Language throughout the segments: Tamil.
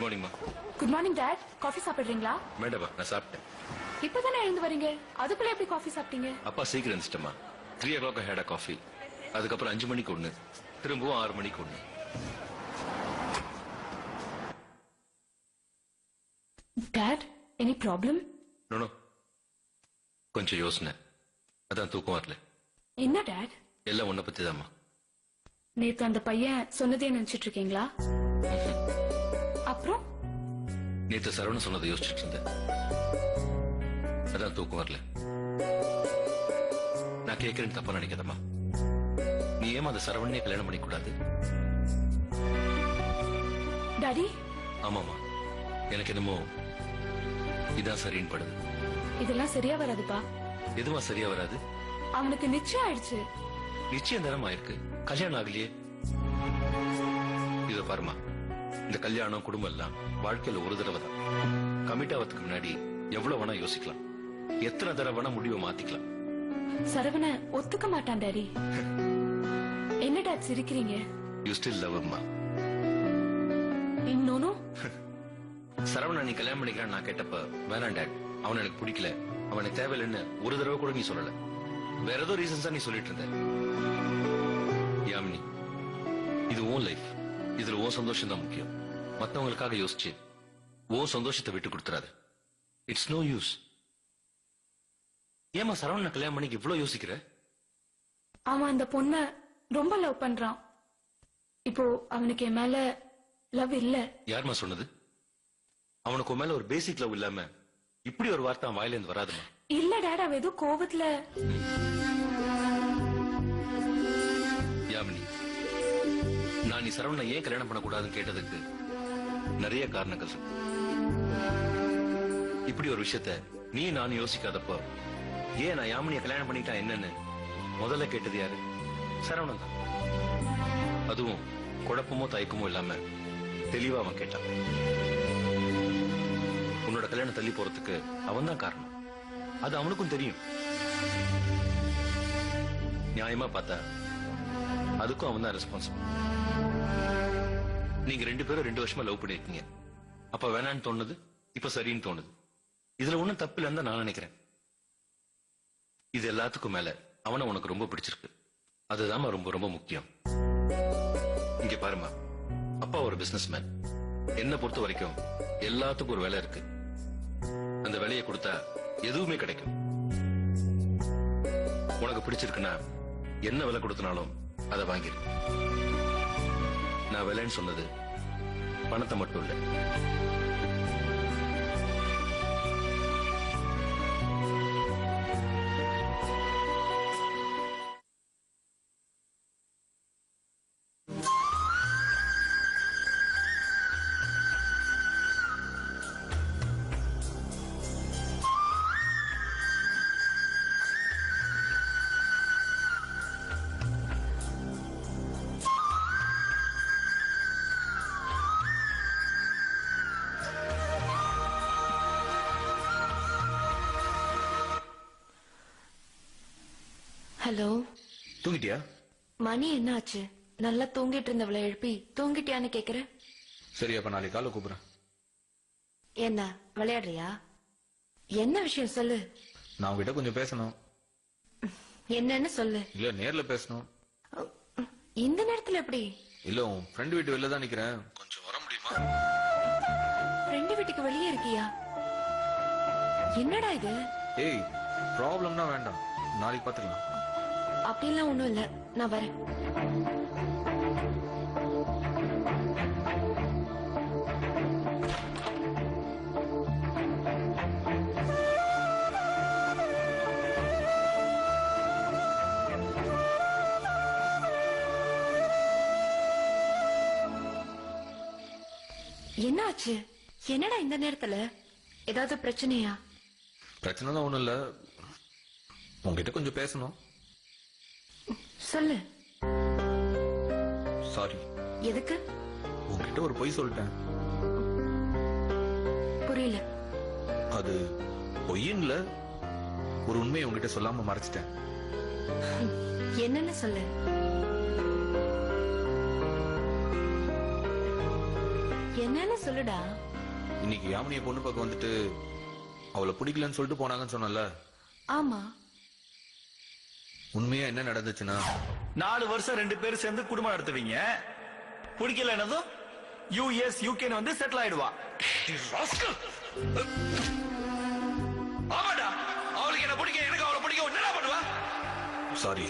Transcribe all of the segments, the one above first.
மார்னிங்மா. Good morning dad. காஃபி சாப்பிடுறீங்களா? மேடமா, நான் சாப்பிட்டேன். இப்பதானே எழுந்து வரீங்க, அதுக்குள்ள எப்படி காஃபி சாப்பிட்டீங்க? அப்பா சீக்கிரம் எழுந்துட்டமா. 3 o'clock ஹேட் காஃபி. அதுக்கப்புறம் 5 மணிக்கு ஒண்ணு, திரும்பவும் 6 மணிக்கு ஒண்ணு. Dot, any problem? நோ, கொஞ்சம் யோசனை, அதான் தூக்கம் வரல. என்ன டாட்? எல்லாம் உன்னை பத்தி தான்மா. நேத்து அந்த பையன் சொன்னதே நினைச்சிட்டு இருக்கீங்களா? அப்புறம் நேத்து சரவண சொன்னதை யோசிச்சுட்டு இருந்தேன், அதான் தூக்கம் வரல. நான் கேட்கிறேன்னு தப்பா நினைக்காதம்மா. நீ ஏமா அந்த சரவணனே கல்யாணம் பண்ணிக்க கூடாது? டாடி. ஆமாமா, எனக்கு என்னமோ இதான் சரின்னு படுது. இதெல்லாம் சரியா வராதுப்பா. எதுவா சரியா வராது? அவனுக்கு நிச்சயம் ஆயிடுச்சு. நிச்சயம் நேரம் ஆயிருக்கு, கல்யாணம் ஆகலையே. இத பாருமா, இந்த கல்யாணம் குடும்பம் எல்லாம் வாழ்க்கையில ஒரு தடவை தான். கமிட் ஆகிறதுக்கு முன்னாடி எவ்வளவு வேணா யோசிக்கலாம், எத்தனை தடவை வேணா முடிவை மாத்திக்கலாம். சரவண ஒத்துக்க மாட்டான் டாடி. என்ன டாட் சிரிக்கிறீங்க? யூ ஸ்டில் லவ் அம்மா. இன்னொன்னு சரவண நீ கல்யாணம் பண்ணிக்கிறான்னு நான் கேட்டப்ப வேணாம் டாட், அவன் எனக்கு பிடிக்கல, அவனுக்கு தேவையில்லைன்னு ஒரு தடவை கூட நீ சொல்லல. வேற ஏதோ ரீசன்ஸா நீ சொல்லிட்டு இருந்த. யாமினி, இது உன் லைஃப், இதுல உன் சந்தோஷம் தான் முக்கியம். மத்தவங்களுக்காக யோசிச்சு உன் சந்தோஷத்தை விட்டு கொடுத்துறாது. It's no use. ஏமா சரவண கல்யாணம் பண்ணிக்கு இவ்வளவு யோசிக்கிற? அவன் அந்த பொண்ண ரொம்ப லவ் பண்றான். இப்போ அவனுக்கு என் மேல லவ் இல்ல. யாருமா சொன்னது? அவனுக்கு உன் மேல ஒரு பேசிக் லவ் இல்லாம இப்படி ஒரு வார்த்தை அவன் வாயில இருந்து வராதுமா. இல்ல டாட், அவ ஏதோ கோவத்துல. யாமினி, நான் நீ சரவண ஏன் கல்யாணம் பண்ணக்கூடாதுன்னு கேட்டதுக்கு நிறைய காரணங்கள் இருக்கு. இப்படி ஒரு விஷயத்த நீ நான் யோசிக்காதப்போ ஏன் நான் யாமினியை கல்யாணம் பண்ணிட்டா என்னன்னு முதல்ல கேட்டது யாரு? சரவணன் தான். அதுவும் குழப்பமோ தயக்கமோ இல்லாம தெளிவா அவன் கேட்டான். உன்னோட கல்யாணம் தள்ளி போறதுக்கு அவன் தான் காரணம், அது அவனுக்கும் தெரியும். நியாயமா பார்த்தா அதுக்கும் அவன் தான் ரெஸ்பான்சிபிள். நீங்க 2 பேரும் 2 வருஷமா லவ் பண்ணிருக்கீங்க. அப்ப வேணான்னு தோணுது, இப்ப சரின்னு தோணுது. இதுல ஒண்ணும் தப்பு இல்லைன்னு தான் நான் நினைக்கிறேன். இது எல்லாத்துக்கும் மேல அவனை உனக்கு ரொம்ப பிடிச்சிருக்கு, அதுதான் ரொம்ப ரொம்ப முக்கியம். இங்க பாருமா, அப்பா ஒரு பிசினஸ் மேன். என்ன பொறுத்த வரைக்கும் எல்லாத்துக்கும் ஒரு வேலை இருக்கு. அந்த வேலையை கொடுத்தா எதுவுமே கிடைக்கும். உனக்கு பிடிச்சிருக்குன்னா என்ன விலை கொடுத்தனாலும் அதை வாங்கிரு. நான் விலைன்னு சொன்னது பணத்தை மட்டும் இல்ல. ஹலோ. தூங்கிட்டியா? மணி என்ன ஆச்சு? நல்லா தூங்கிட்டு இருந்தவளை எழுப்பி தூங்கிட்டியான்னு கேக்குற. சரி, அப்ப நாளைக்கு காலை கூப்பிடுறேன். என்ன விளையாடுறியா? என்ன விஷயம் சொல்லு. நான் உங்ககிட்ட கொஞ்சம் பேசணும். என்னன்னு சொல்லு. இல்ல, நேர்ல பேசணும். இந்த நேரத்துல எப்படி? இல்ல, உன் ஃப்ரெண்ட் வீட்டு வெளில தான் நிக்கிறேன், கொஞ்சம் வர முடியுமா? ஃப்ரெண்டு வீட்டுக்கு வெளியே இருக்கியா? என்னடா இது? ஏய், ப்ராப்ளம்னா வேண்டாம், நாளைக்கு பாத்துக்கலாம். அப்படிலாம் ஒண்ணும் இல்ல, நான் வரேன். என்ன ஆச்சு? என்னடா இந்த நேரத்துல? ஏதாவது பிரச்சனையா? பிரச்சனை தான் ஒண்ணும் இல்ல, உங்ககிட்ட கொஞ்சம் பேசணும். சொல்லு. சாரி. எதுக்கு? உங்ககிட்ட ஒரு பொய் சொல்லிட்டேன். புரியல. அது பொய்யின்ல, ஒரு உண்மையை உங்ககிட்ட சொல்லாம மறைச்சிட்டேன். என்னன்னு சொல்லு. என்னன்னு சொல்லுடா. இன்னைக்கு யாமினிய பொண்ணு பக்கம் வந்துட்டு அவளை பிடிக்கலன்னு சொல்லிட்டு போனாங்கன்னு சொன்னல. ஆமா. உண்மையா என்ன நடந்துச்சுன்னா 4 வருஷம் 2 பேரும் சேர்ந்து குடும்பம் நடத்துவீங்க. பிடிக்கல என்னதும் யுஎஸ் யூகேன்னு வந்து செட்டில் ஆயிடுவா. ஆமாடா, அவளுக்கு என்ன பிடிக்கும், எனக்கு அவளை பிடிக்கும். என்னடா பண்ணுவா? சாரி.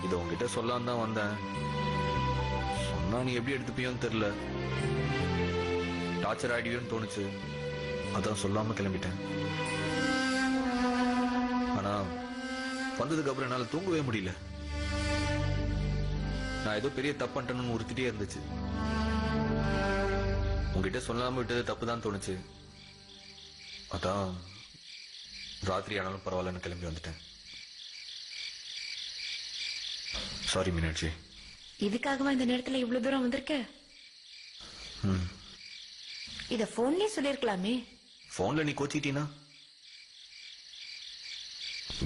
இத உங்ககிட்ட சொல்லாம தான் வந்தேன். சொன்னா நீ எப்படி எடுத்துப்பியோன்னு தெரியல. டார்ச்சர் ஆயிடுவேன்னு தோணுச்சு. அதான் சொல்லாம கிளம்பிட்டேன். ஆனா வந்ததுக்கு அப்புறம் என்னால தூங்கவே முடியல. நான் ஏதோ பெரிய தப்பு பண்ணிட்டேன்னு உறுத்திட்டே இருந்துச்சு. உங்ககிட்ட சொல்லாம விட்டது தப்புதான் தோணுச்சு. அதான் ராத்திரி ஆனாலும் பரவாயில்லன்னு கிளம்பி வந்துட்டேன். சாரி மீனாட்சி. இதுக்காகவா இந்த நேரத்துல இவ்வளவு தூரம் வந்திருக்க? இத போன்லயே சொல்லிருக்கலாமே. போன்ல நீ கோச்சிட்டீனா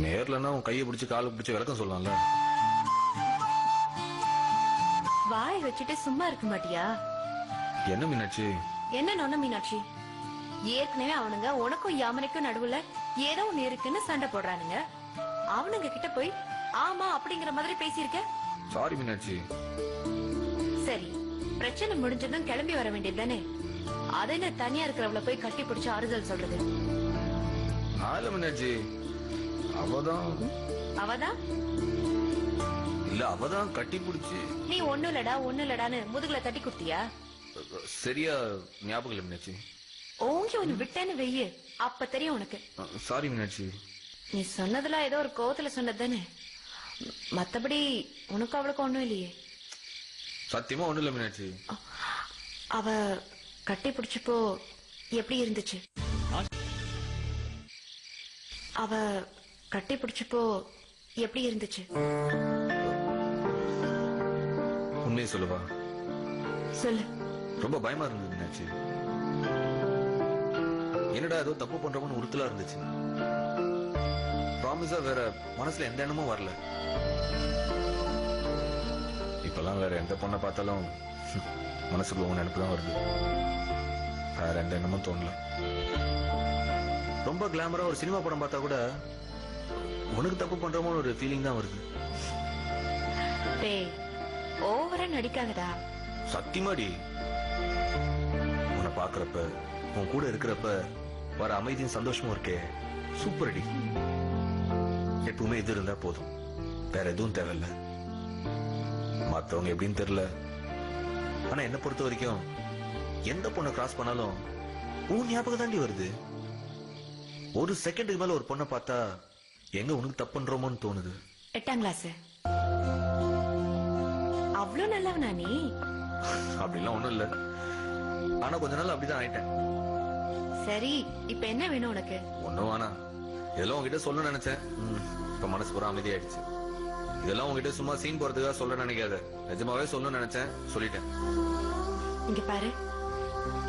நேர்லன்னா உன் கையை பிடிச்சு காலை பிடிச்சு விளக்கம் சொல்லலாம்ல. வாய் வச்சுட்டு சும்மா இருக்க மாட்டியா? என்ன மீனாட்சி? என்ன நொன்ன மீனாட்சி? ஏற்கனவே அவனுங்க உனக்கும் யாமனைக்கும் நடுவுல ஏதோ ஒண்ணு இருக்குன்னு சண்டை போடுறானுங்க. அவனுங்க கிட்ட போய் ஆமா அப்படிங்கிற மாதிரி பேசியிருக்க. சாரி மீனாட்சி. சரி, பிரச்சனை முடிஞ்சதும் கிளம்பி வர வேண்டியது தானே. அது என்ன தனியா இருக்கிறவள போய் கட்டி பிடிச்சு ஆறுதல் சொல்றது? ஆல மீனாட்சி, அவதான் அவதான் இல்ல, அவதான் கட்டி பிடிச்சு. நீ ஒண்ணு இல்லடான்னு முதுகுல தட்டி குடுத்தியா? சரியா ஞாபகம் இல்ல மீனாட்சி. ஓங்கி ஒண்ணு விட்டேன்னு வெய்யு, அப்ப தெரியும் உனக்கு. சாரி மீனாட்சி. நீ சொன்னதுல ஏதோ ஒரு கோவத்துல சொன்னது தானே, மத்தபடி உனக்கு அவளுக்கு ஒண்ணும் இல்லையே. சத்தியமா ஒண்ணு இல்ல மீனாட்சி. அவ கட்டி பிடிச்சப்போ எப்படி இருந்துச்சு? அவ கட்டி பிடிச்சப்போ எப்படி இருந்துச்சு? உண்மையை சொல்லுவா? சொல்லு. ரொம்ப பயமா இருந்தது மீனாட்சி. என்னடா ஏதோ தப்பு பண்றோம்னு உறுத்தலா இருந்துச்சு. ப்ராமிஸா வேற மனசுல எந்த எண்ணமும் வரல. இப்பெல்லாம் வேற எந்த பொண்ணை பார்த்தாலும் மனசுக்குள்ள உங்க நினைப்பு தான் வருது. வேற எந்த எண்ணமும் தோணல. ரொம்ப கிளாமரா ஒரு சினிமா படம் பார்த்தா கூட உனக்கு தப்பு பண்றோமோ ஒரு ஃபீலிங் தான் வருது. டேய், ஓவரா நடிக்காதடா. சத்தியமாடி, உன்னை பாக்குறப்ப உன் கூட இருக்கிறப்ப வர அமைதியும் சந்தோஷமும் இருக்கே, சூப்பர் அடி. எப்பவுமே இது இருந்தா போதும், வேற எதுவும் தேவையில்ல. மத்தவங்க எப்படின்னு தெரியல, ஆனா என்ன பொறுத்த வரைக்கும் எந்த பொண்ணை கிராஸ் பண்ணாலும் உன் ஞாபகம் தாண்டி வருது. ஒரு செகண்டுக்கு மேல ஒரு பொண்ணை பார்த்தா எங்க உனக்கு தப்பு பண்றோமோன்னு தோணுது. 8ஆம் கிளாஸ் அவ்வளவு நல்லவனா நீ? அப்படிலாம் ஒண்ணும் இல்ல, ஆனா கொஞ்ச நாள் அப்படிதான் ஆயிட்டேன். சரி, இப்ப என்ன வேணும் உனக்கு? ஒண்ணும் வேணா. இதெல்லாம் உங்ககிட்ட சொல்ல நினைச்சேன். இப்ப மனசு பூரா அமைதியாயிடுச்சு. இதெல்லாம் உங்ககிட்ட சும்மா சீன் போறதுக்காக சொல்ல நினைக்காத. நிஜமாவே சொல்லணும்னு நினைச்சேன், சொல்லிட்டேன். இங்க பாரு,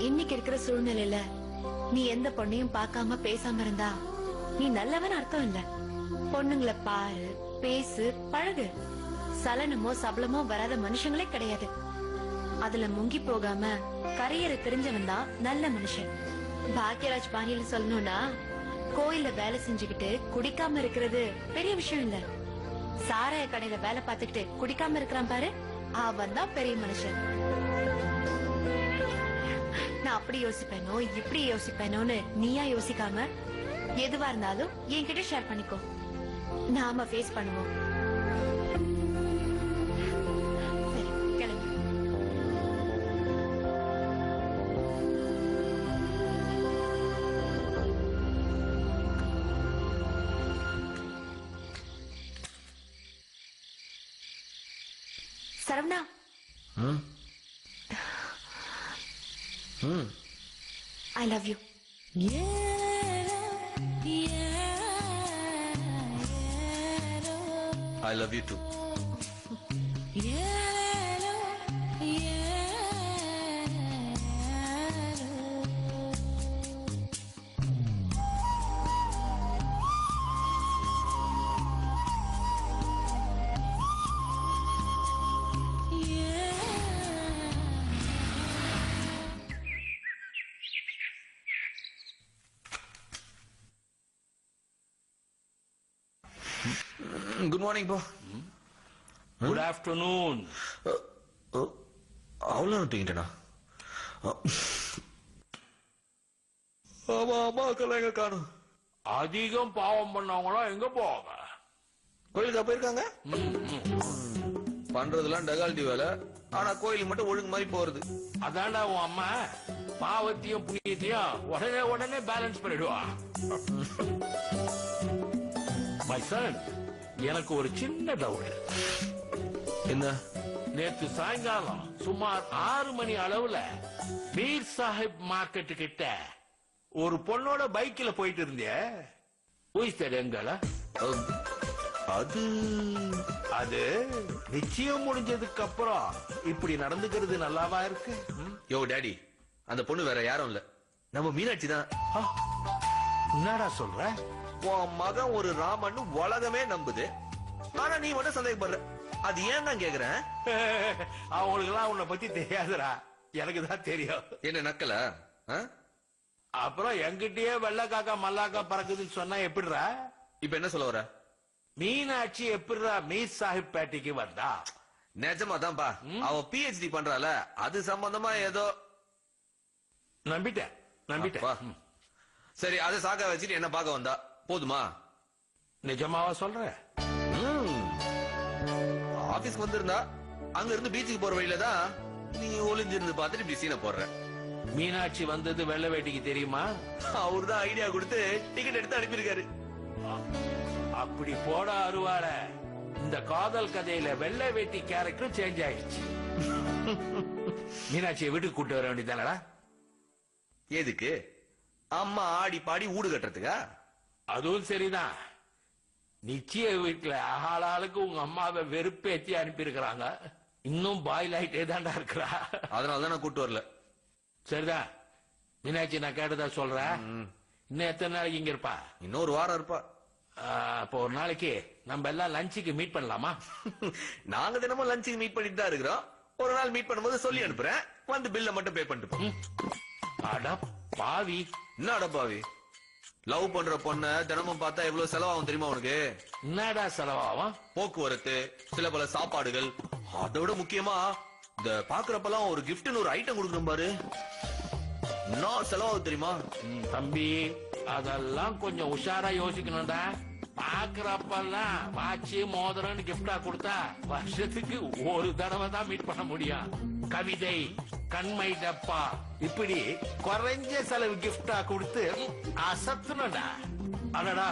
இன்னைக்கு இருக்கிற சூழ்நிலையில நீ எந்த பொண்ணையும் பார்க்காம பேசாம இருந்தா நீ நல்லவன் அர்த்தம் இல்ல. பொண்ணுங்களை பாரு, பேசு, பழகு. சலனமோ சபலமோ வராத மனுஷங்களே கிடையாது. அதுல முங்கி போகாம கரையறை தெரிஞ்சவன் தான் நல்ல மனுஷன். பாக்யராஜ் பாணியில சொல்லணும்னா, கோயில்ல வேலை செஞ்சுக்கிட்டு குடிக்காம இருக்கிறது பெரிய விஷயம் இல்ல. சாராய கடையில வேலை பார்த்துக்கிட்டு குடிக்காம இருக்கிறான் பாரு, அவன் தான் பெரிய மனுஷன். நான் அப்படி யோசிப்பேனோ இப்படி யோசிப்பேனோன்னு நீயா யோசிக்காம எதுவா இருந்தாலும் என்கிட்ட ஷேர் பண்ணிக்கோ, நாம ஃபேஸ் பண்ணுவோம். சரி, கிளம்பு. Saravana, I love you. I love you too. Good morning போ. Good afternoon. அவ்வளோ தூங்கிட்டேனா? ஆமா அம்மாக்கெல்லாம் எங்க காணும். அதிகம் பாவம் பண்ணவங்களாம் எங்க போவாங்க? கோயிலுக்கா போயிருக்காங்க? பண்றதெல்லாம் டகால்டி வேலை. ஆனா கோயிலுக்கு மட்டும் ஒழுங்கு மாதிரி போறது. அதான்டா உன் அம்மா பாவத்தையும் புண்ணியத்தையும் உடனே உடனே பேலன்ஸ் பண்ணிடுவா. மை சன், எனக்கு ஒரு சின்ன டவுட். என்ன? நேற்று சாயங்காலம் சுமார் 6 மணி அளவுல மீர் சாஹிப் மார்க்கெட் கிட்ட ஒரு பொண்ணோட பைக்ல போயிட்டு இருந்திய. எங்கள அது அது நிச்சயம் முடிஞ்சதுக்கு அப்புறம் இப்படி நடந்துக்கிறது நல்லாவா இருக்கு? யோ டாடி, அந்த பொண்ணு வேற யாரும் இல்ல, நம்ம மீனாட்சி தான். என்னடா சொல்ற? உன் மகன் ஒரு ராமன் உலகமே நம்புது. ஆனா நீ மட்டும் சந்தேகப்படுற. அது ஏன் நான் கேக்குறேன். அவங்களுக்கு எல்லாம் உன்னை பத்தி தெரியாதுடா, எனக்கு தான் தெரியும். என்ன நக்கல? அப்புறம் எங்கிட்டயே வெள்ளை காக்கா மல்லாக்கா பறக்குதுன்னு சொன்னா எப்படிடா? இப்ப என்ன சொல்ல வர? மீனாட்சி எப்படிடா மீர் சாஹிப் பேட்டைக்கு வந்தா? நிஜமா தான்பா, அவ PhD பண்றால, அது சம்பந்தமா ஏதோ. நம்பிட்டேன். சரி, அதை சாக்க வச்சுட்டு என்ன பார்க்க வந்தா போதுமா? நிஜமாவா சொல்ற? ஆபீஸ்க்கு வந்திருந்தா அங்க இருந்து பீச்சுக்கு போற வழியில தான் நீ ஒளிஞ்சிருந்து பார்த்துட்டு இப்படி சீனை போடுற. மீனாட்சி வந்தது வெள்ளை வேட்டிக்கு தெரியுமா? அவரு தான் ஐடியா கொடுத்து டிக்கெட் எடுத்து அனுப்பியிருக்காரு. அப்படி போட அருவாள. இந்த காதல் கதையில வெள்ளை வேட்டி கேரக்டர் சேஞ்ச் ஆயிடுச்சு. மீனாட்சியை வீட்டுக்கு கூட்டு வர வேண்டியதானடா? எதுக்கு? அம்மா ஆடி பாடி ஊடு கட்டுறதுக்கா? அதுவும் சரிதான். நிச்சய வீட்டுல ஆளாளுக்கு உங்க அம்மாவை வெறுப்பேத்தி அனுப்பி இருக்கிறாங்க. இன்னும் பாயில் ஆயிட்டே தான்டா இருக்கிறா. அதனாலதான் நான் கூட்டு வரல. சரிதான் மீனாட்சி, நான் கேட்டதா சொல்றேன். இன்னும் எத்தனை நாளைக்கு இங்க இருப்பா? இன்னொரு வாரம் இருப்பா. அப்போ ஒரு நாளைக்கு நம்ம எல்லாம் லஞ்சுக்கு மீட் பண்ணலாமா? நாங்க தினமும் லஞ்சுக்கு மீட் பண்ணிட்டு தான் இருக்கிறோம். ஒரு நாள் மீட் பண்ணும்போது சொல்லி அனுப்புறேன், வந்து பில்ல மட்டும் பே பண்ணிட்டு போ. அட பாவி. என்ன அடப்பாவி? லவ் பண்ற பொண்ண தினமும் பார்த்தா எவ்வளவு செலவாகும் தெரியுமா உனக்கு? என்னடா செலவாகும்? போக்குவரத்து, சில பல சாப்பாடுகள், அதோட முக்கியமா இந்த பாக்குறப்பெல்லாம் ஒரு கிஃப்ட்னு ஒரு ஐட்டம் கொடுக்கணும் பாரு, என்ன செலவாகும் தெரியுமா? தம்பி, அதெல்லாம் கொஞ்சம் உஷாரா யோசிக்கணும்டா. பாக்குறப்பெல்லாம் வாட்சி மோதிரம்னு கிஃப்டா கொடுத்தா வருஷத்துக்கு ஒரு தடவை தான் மீட் பண்ண முடியும். கவிதை, கண்மை டப்பா, இப்படி குறைஞ்ச செலவு கிஃப்டா கொடுத்து அசத்துனடா. அடடா,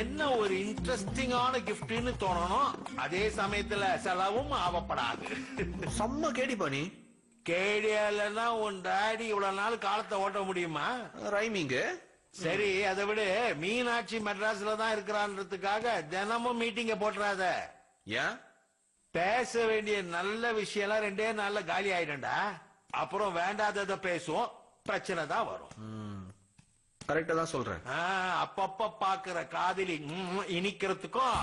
என்ன ஒரு இன்ட்ரெஸ்டிங்கான கிஃப்ட்னு தோணணும், அதே சமயத்துல செலவும் ஆவப்படாது. செம்ம கேடிப்பா நீ. கேடியலன்னா உன் டாடி இவ்வளவு நாள் காலத்தை ஓட்ட முடியுமா? ரைமிங். சரி, அதை விட மீனாட்சி மெட்ராஸ்ல தான் இருக்கிறான்றதுக்காக தினமும் மீட்டிங்க போட்டுறாத. ஏன்? பேச வேண்டிய நல்ல விஷயம் 2 நாள்ல காலி ஆயிடும்டா. அப்புறம் வேண்டாதத பேசுவோம், பிரச்சனை தான் வரும். கரெக்டா தான் சொல்றேன். அப்பப்ப பாக்குற காதலி இனிக்கிறதுக்கும்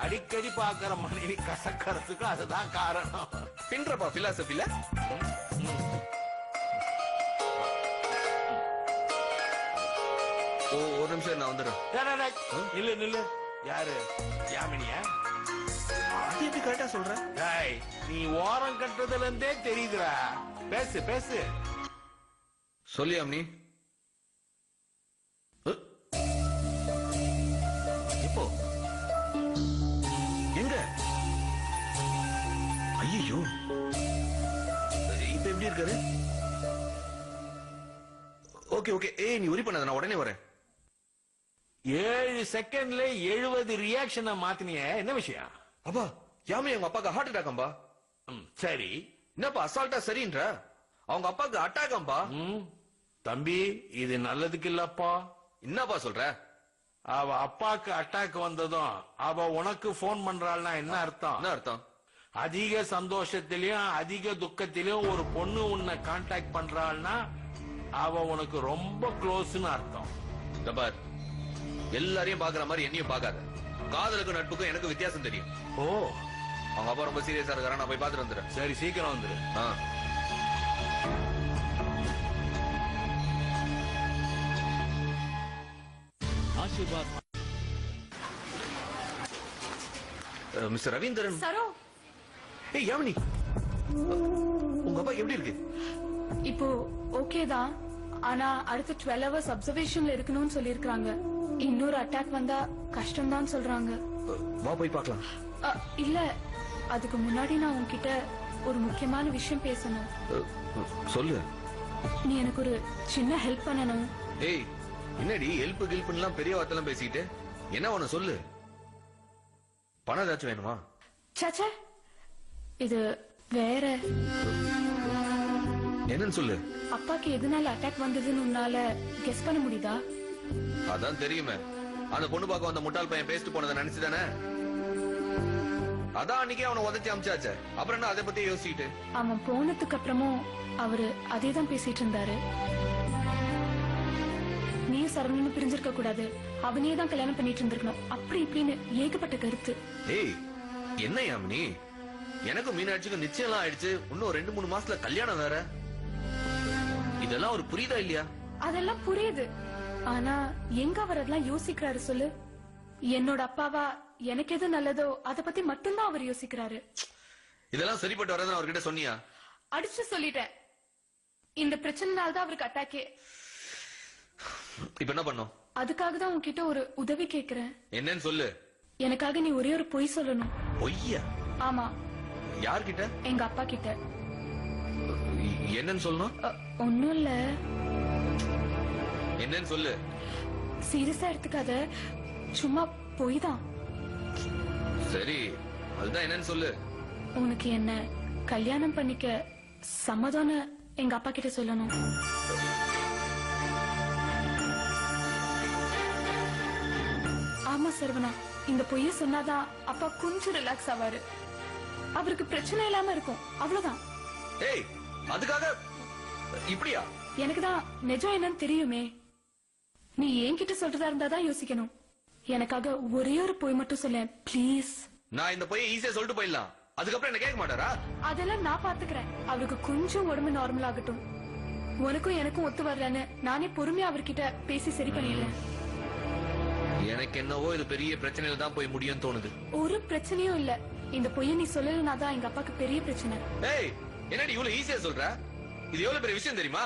அடிக்கடி பாக்குற மனைவி கசக்கிறதுக்கும் அதுதான் காரணம். பின்றப்பா பிலாசபில. ஒரு நிமிஷம் நான் வந்துடுறேன். நில்லு. யாரு? யாமினியா? அது எப்படி கரெக்டா சொல்ற? நீ ஓரம் கட்டுறதுல இருந்தே தெரியுதுடா. பேசு. சொல்லி அம்னி. இப்போ எங்க? ஐயோ, இப்ப எப்படி இருக்காரு? ஓகே. நீ உரி பண்ணாத, நான் உடனே வரேன். 7 செகண்ட்ல 70 ரியாக்ஷனை மாத்தினிய, என்ன விஷயம்? அப்பா, யாமே அவங்க அப்பாக்கு ஹார்ட் அட்டாக். சரி, என்னப்பா அசால்ட்டா சரின்ற? அவங்க அப்பாக்கு அட்டாக். தம்பி, இது நல்லதுக்கு இல்லப்பா. என்னப்பா சொல்ற? அவ அப்பாக்கு அட்டாக் வந்ததும் அவ உனக்கு போன் பண்றாள்னா என்ன அர்த்தம்? என்ன அர்த்தம்? அதிக சந்தோஷத்திலயும் அதிக துக்கத்திலயும் ஒரு பொண்ணு உன்னை கான்டாக்ட் பண்றாள்னா அவ உனக்கு ரொம்ப க்ளோஸ்னு அர்த்தம். பார், எல்லாரையும் பாக்குற மாதிரி என்னையும் பாக்காத. காதலுக்கும் நட்புக்கும் எனக்கு வித்தியாசம் தெரியும். ஓ, அவங்க அப்பா ரொம்ப சீரியஸா இருக்காரு, நான் போய் பாத்துட்டு வந்துடுறேன். சரி, சீக்கிரம் வந்துரு. ஆசீர்வாத் மிஸ்டர் ரவீந்திரன். சரோ, ஏய் யாமினி, உங்க அப்பா எப்படி இருக்கு? இப்போ ஓகே தான். ஆனா அடுத்த 12 hours அப்சர்வேஷன்ல இருக்கணும்னு சொல்லிருக்காங்க. இன்னொரு அட்டாக் வந்தா கஷ்டம் தான் சொல்றாங்க. வா போய் பார்க்கலாம். இல்ல, அதுக்கு முன்னாடி நான் உன்கிட்ட ஒரு முக்கியமான விஷயம் பேசணும். சொல்லு. நீ எனக்கு ஒரு சின்ன ஹெல்ப் பண்ணணும். ஏய் என்னடி ஹெல்ப் கில்ப்லாம் பெரிய வார்த்தைலாம் பேசிக்கிட்டு, என்ன ஒண்ணு சொல்லு. பணம் ஏதாச்சும் வேணுமா? சாச்சா, இது வேற. என்னன்னு சொல்லு. அப்பாக்கு எதனால அட்டாக் வந்ததுன்னு உன்னால கெஸ் பண்ண முடியுதா? அதான் தெரியுமே, அந்த பொண்ணு பார்க்க வந்த முட்டாள் பையன் பேசிட்டு போனதை நினைச்சுதானே? அதான் அன்னைக்கே அவனை உதச்சி அமிச்சாச்சே, அப்புறம் என்ன அதை பத்தி யோசிச்சுட்டு? அவன் போனதுக்கு அப்புறமும் அவரு அதேதான் பேசிட்டு இருந்தாரு. நீ சரவணனும் பிரிஞ்சிருக்க கூடாது, அவனே தான் கல்யாணம் பண்ணிட்டு இருந்திருக்கணும், அப்படி இப்படின்னு ஏகப்பட்ட கருத்து. ஏய் என்ன யாமினி, எனக்கும் மீனாட்சிக்கும் நிச்சயம் எல்லாம் ஆயிடுச்சு. இன்னும் 2-3 மாசத்துல கல்யாணம் வேற. இதெல்லாம் ஒரு புரியுதா இல்லையா? அதெல்லாம் புரியுது. ஆனா எங்க அவர் அதெல்லாம் யோசிக்கிறாரு சொல்லு? என்னோட அப்பாவா எனக்கு எது நல்லதோ அத பத்தி மட்டும்தான் அவர் யோசிக்கிறாரு. இதெல்லாம் சரிப்பட்டு வரதான் அவர்கிட்ட சொன்னியா? அடிச்சு சொல்லிட்டேன். இந்த பிரச்சனைனால்தான் அவருக்கு அட்டாக்கே. இப்ப என்ன பண்ணோம்? அதுக்காக தான் உன்கிட்ட ஒரு உதவி கேக்குறேன். என்னன்னு சொல்லு. எனக்காக நீ ஒரே ஒரு பொய் சொல்லணும். பொய்யா? ஆமா. யார்கிட்ட? எங்க அப்பா கிட்ட. என்னன்னு சொல்லணும்? ஒண்ணும் இல்ல. என்னன்னு சொல்லு. சீரியஸா எடுத்துக்காத, சும்மா பொய் தான். சரி, அதுதான் என்னன்னு சொல்லு. உனக்கு என்ன கல்யாணம் பண்ணிக்க சம்மதம்னு எங்க அப்பா கிட்ட சொல்லணும். ஆமா சரவணா, இந்த பொய்ய சொன்னாதான் அப்பா கொஞ்சம் ரிலாக்ஸ் ஆவாரு. அவருக்கு பிரச்சனை இல்லாம இருக்கும், அவ்வளவுதான். ஏய் அதுக்காக இப்படியா? எனக்குதான் நிஜம் என்னன்னு தெரியுமே. நீ என்கிட்ட சொல்றதா இருந்தாதான் யோசிக்கணும். எனக்காக ஒரே ஒரு பொய் மட்டும் சொல்ல ப்ளீஸ். நான் இந்த பொய்யை ஈஸியா சொல்லிட்டு போயிடலாம், அதுக்கப்புறம் என்ன கேட்க மாட்டாரா? அதெல்லாம் நான் பாத்துக்கிறேன். அவருக்கு கொஞ்சம் உடம்பு நார்மல் ஆகட்டும். உனக்கும் எனக்கும் ஒத்து வரலன்னு நானே பொறுமையா அவர்கிட்ட பேசி சரி பண்ணிடுறேன். எனக்கு என்னவோ இது பெரிய பிரச்சனையில தான் போய் முடியும்னு தோணுது. ஒரு பிரச்சனையும் இல்ல. இந்த பொய்ய நீ சொல்லலனா தான் எங்க அப்பாக்கு பெரிய பிரச்சனை. ஏய் என்னடி இவ்வளவு ஈஸியா சொல்ற? இது எவ்வளவு பெரிய விஷயம் தெரியுமா?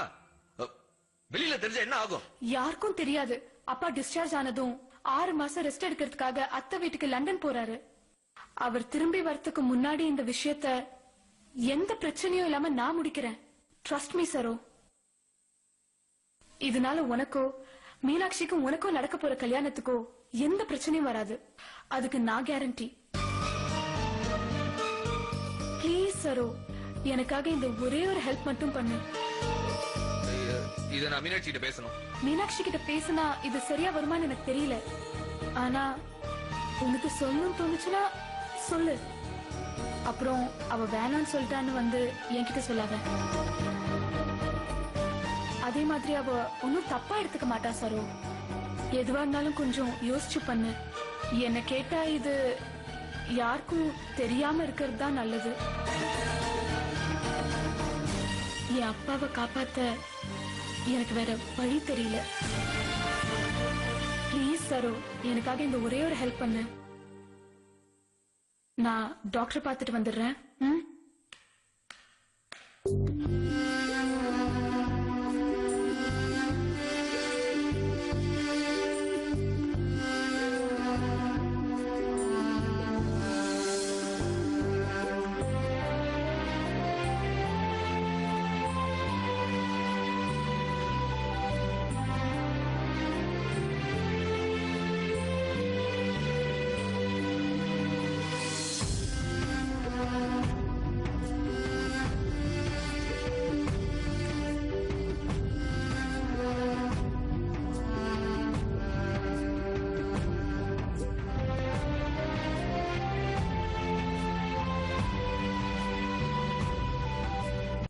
வெளியில தெரிஞ்சா என்ன ஆகும்? யாருக்கும் தெரியாது. அப்பா டிஸ்சார்ஜ் ஆனதும் 6 மாசம் ரெஸ்ட் எடுக்கிறதுக்காக அத்தை வீட்டுக்கு லண்டன் போறாரு. அவர் திரும்பி வரதுக்கு முன்னாடி இந்த விஷயத்த எந்த பிரச்சனையும் இல்லாம நான் முடிக்கிறேன். Trust me Saro. இதனால உனக்கோ மீனாட்சிக்கும் உனக்கோ நடக்க போற கல்யாணத்துக்கோ எந்த பிரச்சனையும் வராது. அதுக்கு நான் கேரண்டி. ப்ளீஸ் சரோ, எனக்காக இந்த ஒரே ஒரு ஹெல்ப் மட்டும் பண்ணு. இத நான் மீனாட்சி கிட்ட பேசணும். மீனாட்சி கிட்ட பேசினா இது சரியா வருமான்னு எனக்கு தெரியல. ஆனா உனக்கு சொல்லணும்னு தோணுச்சுன்னா சொல்லு. அப்புறம் அவ வேணான்னு சொல்லிட்டான்னு வந்து என்கிட்ட சொல்லாத. அதே மாதிரி அவ ஒன்னும் தப்பா எடுத்துக்க மாட்டா சரோ. எதுவா இருந்தாலும் கொஞ்சம் யோசிச்சு பண்ணு. என்ன கேட்டா இது யாருக்கும் தெரியாம இருக்கிறது தான் நல்லது. என் அப்பாவை காப்பாத்த எனக்கு வேற வழி தெரியல. ப்ளீஸ் சரோ, எனக்காக இந்த ஒரே ஒரு ஹெல்ப் பண்ணு. நான் டாக்டர் பார்த்துட்டு வந்துடுறேன்.